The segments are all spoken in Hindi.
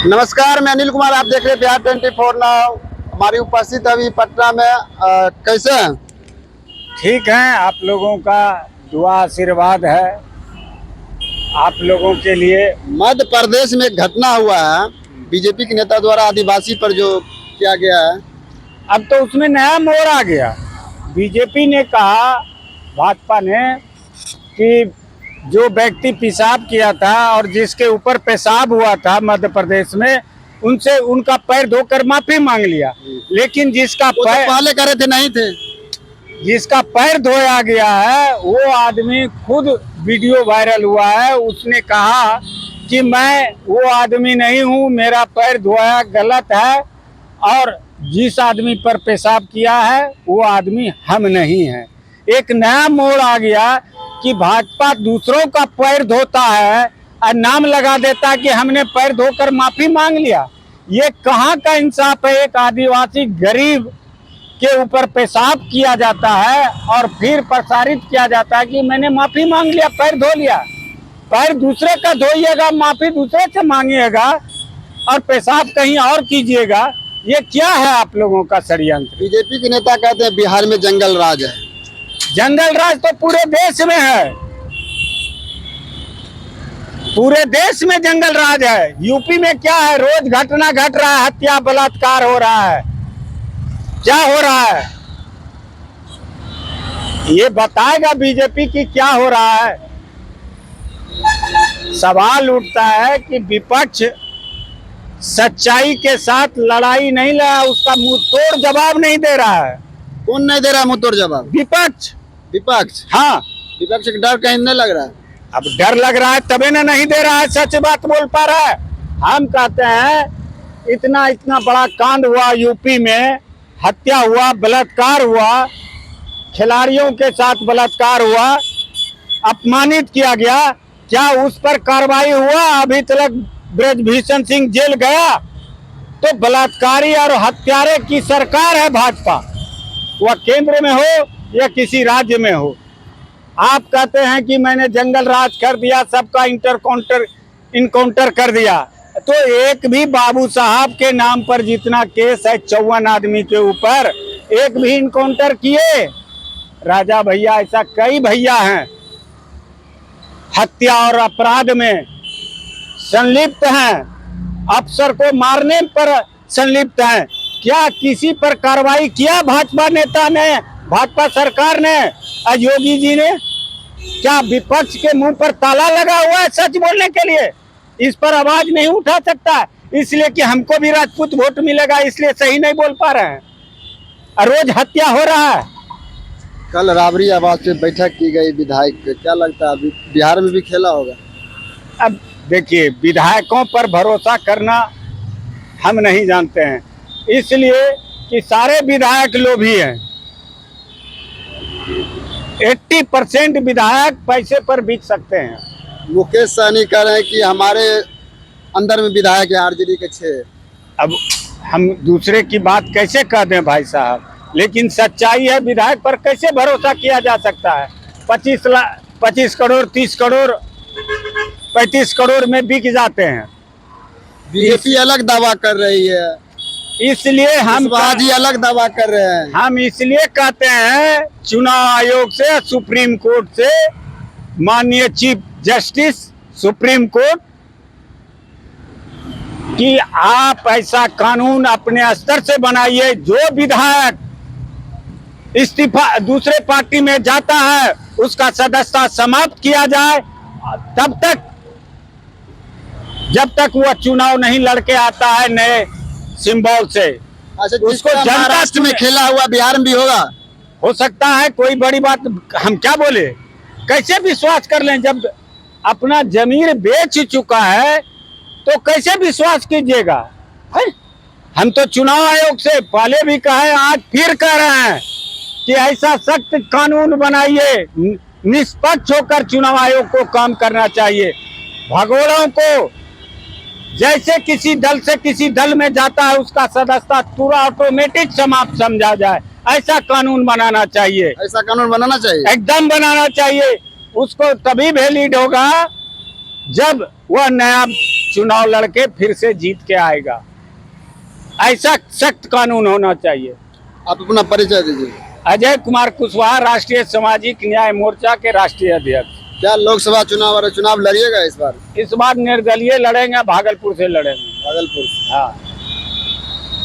नमस्कार, मैं अनिल कुमार। आप देख रहे हैं बिहार 24 नाउ। हमारी उपस्थित अभी पटना में कैसे हैं? ठीक है। आप लोगों का दुआ आशीर्वाद है आप लोगों के लिए। मध्य प्रदेश में एक घटना हुआ है, बीजेपी के नेता द्वारा आदिवासी पर जो किया गया है। अब तो उसमें नया मोड़ आ गया। बीजेपी ने कहा, भाजपा ने, कि जो व्यक्ति पेशाब किया था और जिसके ऊपर पेशाब हुआ था मध्य प्रदेश में, उनसे उनका पैर धोकर माफी मांग लिया। लेकिन वो तो पहले करे थे, नहीं थे। जिसका पैर धोया गया है वो आदमी खुद वीडियो वायरल हुआ है। उसने कहा कि मैं वो आदमी नहीं हूँ, मेरा पैर धोया गलत है, और जिस आदमी पर पेशाब किया है वो आदमी हम नहीं हैं। एक नया मोड़ आ गया कि भाजपा दूसरों का पैर धोता है और नाम लगा देता कि हमने पैर धोकर माफी मांग लिया। ये कहाँ का इंसाफ है? एक आदिवासी गरीब के ऊपर पेशाब किया जाता है और फिर प्रसारित किया जाता है कि मैंने माफी मांग लिया, पैर धो लिया। पैर दूसरे का धोइएगा, माफी दूसरे से मांगिएगा और पेशाब कहीं और कीजिएगा। ये क्या है आप लोगों का षड्यंत्र? बीजेपी के नेता कहते हैं बिहार में जंगल राज है। जंगल राज तो पूरे देश में है, पूरे देश में जंगल राज है। यूपी में क्या है? रोज घटना घट रहा है, हत्या बलात्कार हो रहा है। क्या हो रहा है ये बताएगा बीजेपी की क्या हो रहा है। सवाल उठता है कि विपक्ष सच्चाई के साथ लड़ाई नहीं लड़ा, उसका मुंह तोड़ जवाब नहीं दे रहा है। कौन नहीं दे रहा मुंह तोड़ जवाब? विपक्ष। विपक्ष? हाँ, विपक्ष का डर कहीं नहीं लग रहा है। अब डर लग रहा है तबे ना नहीं दे रहा है, सच बात बोल पा रहा है। हम कहते हैं इतना इतना बड़ा कांड हुआ यूपी में, हत्या हुआ, बलात्कार हुआ, खिलाड़ियों के साथ बलात्कार हुआ, अपमानित किया गया, क्या उस पर कार्रवाई हुआ? अभी तक ब्रजभूषण सिंह जेल गया। तो बलात्कारी और हत्यारे की सरकार है भाजपा, वह केंद्र में हो या किसी राज्य में हो। आप कहते हैं कि मैंने जंगल राज कर दिया, सबका इनकाउंटर कर दिया। तो एक भी बाबू साहब के नाम पर जितना केस है 54 आदमी के ऊपर, एक भी इनकाउंटर किए? राजा भैया ऐसा कई भैया हैं हत्या और अपराध में संलिप्त हैं, अफसर को मारने पर संलिप्त हैं। क्या किसी पर कार्रवाई किया भाजपा नेता ने, भाजपा सरकार ने, योगी जी ने? क्या विपक्ष के मुंह पर ताला लगा हुआ है सच बोलने के लिए? इस पर आवाज नहीं उठा सकता, इसलिए कि हमको भी राजपूत वोट मिलेगा, इसलिए सही नहीं बोल पा रहे हैं। रोज हत्या हो रहा है। कल राबड़ी आवाज पे बैठक की गई विधायक, क्या लगता है बिहार में भी खेला होगा? अब देखिए, विधायकों पर भरोसा करना हम नहीं जानते हैं, इसलिए कि सारे विधायक लोभी हैं। 80% विधायक पैसे पर बिक सकते हैं। मुकेश सहनी कह रहे हैं कि हमारे अंदर में विधायक है आरजेडी के 6। अब हम दूसरे की बात कैसे कह दें भाई साहब? लेकिन सच्चाई है, विधायक पर कैसे भरोसा किया जा सकता है? 25 करोड़ 30 करोड़ 35 करोड़ में बिक जाते हैं। बीजेपी अलग दावा कर रही है, इसलिए हम अलग दावा कर रहे हैं। हम इसलिए कहते हैं चुनाव आयोग से, सुप्रीम कोर्ट से, माननीय चीफ जस्टिस सुप्रीम कोर्ट, कि आप ऐसा कानून अपने स्तर से बनाइए, जो विधायक इस्तीफा दूसरे पार्टी में जाता है उसका सदस्यता समाप्त किया जाए, तब तक, जब तक वह चुनाव नहीं लड़के आता है नए सिंबल से। अच्छा, उसको महाराष्ट्र में खेला हुआ बिहार में भी होगा? हो सकता है, कोई बड़ी बात हम क्या बोले? कैसे विश्वास कर लें? जब अपना जमीन बेच चुका है तो कैसे विश्वास कीजिएगा? हम तो चुनाव आयोग से पहले भी कहे, आज फिर कह रहे हैं कि ऐसा सख्त कानून बनाइए, निष्पक्ष होकर चुनाव आयोग को काम करना चाहिए। भगोड़ों को जैसे किसी दल से किसी दल में जाता है उसका सदस्यता पूरा ऑटोमेटिक समाप्त समझा जाए, ऐसा कानून बनाना चाहिए। ऐसा कानून बनाना चाहिए, एकदम बनाना चाहिए। उसको तभी वैलिड होगा जब वह नया चुनाव लड़के फिर से जीत के आएगा। ऐसा सख्त कानून होना चाहिए। आप अपना परिचय दीजिए। अजय कुमार कुशवाहा, राष्ट्रीय सामाजिक न्याय मोर्चा के राष्ट्रीय अध्यक्ष। क्या लोकसभा चुनाव और चुनाव लड़िएगा इस बार? इस बार निर्दलीय लड़ेंगे, भागलपुर से लड़ेंगे। भागलपुर से? हाँ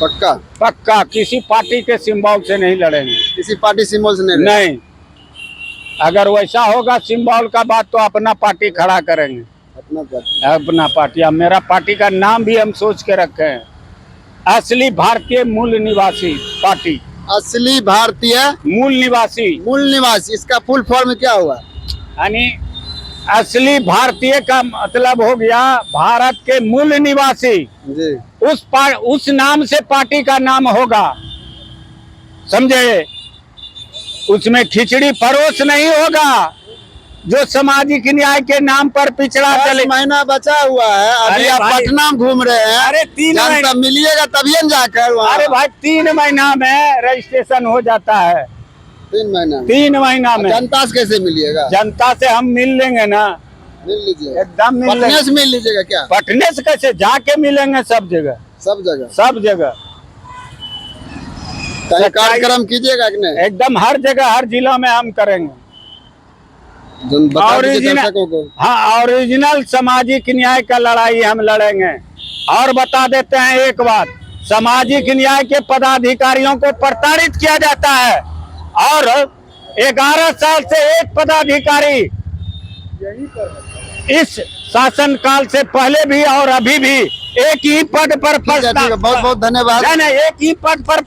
पक्का? पक्का, किसी पार्टी के सिंबल से नहीं लड़ेंगे। किसी पार्टी सिंबल से नहीं, अगर वैसा होगा सिंबल का बात तो अपना पार्टी खड़ा करेंगे। अपना पार्टी। अब मेरा पार्टी का नाम भी हम सोच के रखे हैं, असली भारतीय मूल निवासी पार्टी। असली भारतीय मूल निवासी। मूल निवासी, इसका फुल फॉर्म क्या हुआ? यानी असली भारतीय का मतलब हो गया भारत के मूल निवासी जी। उस नाम से पार्टी का नाम होगा, समझे? उसमें खिचड़ी परोस नहीं होगा जो सामाजिक न्याय के नाम पर पिछड़ा चले। महीना बचा हुआ है, अभी आप पटना में घूम रहे हैं। अरे 3 महीना मिलिएगा तभी न जाकर वहाँ। अरे भाई 3 महीना में रजिस्ट्रेशन हो जाता है। 3 महीना? 3 महीना में। जनता से कैसे मिलिएगा? जनता से हम मिल लेंगे ना। मिल लीजिए, एकदम मिल पटने से मिल लीजिएगा क्या? पटने से कैसे, जाके मिलेंगे सब जगह। सब जगह? सब जगह कार्यक्रम कीजिएगा कि नहीं? एकदम हर जगह, हर जिला में हम करेंगे। हाँ, ओरिजिनल सामाजिक न्याय का लड़ाई हम लड़ेंगे। और बता देते हैं एक बात, सामाजिक न्याय के पदाधिकारियों को प्रताड़ित किया जाता है और 11 साल से एक पदाधिकारी इस शासन काल से पहले भी और अभी भी एक ही पद पर बहुत बहुत धन्यवाद। नहीं, एक ही पद पर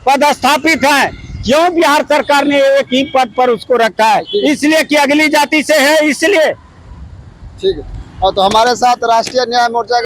पदस्थापित है। क्यों बिहार सरकार ने एक ही पद पर उसको रखा है? इसलिए कि अगली जाति से है, इसलिए। ठीक है। और तो हमारे साथ राष्ट्रीय न्याय मोर्चा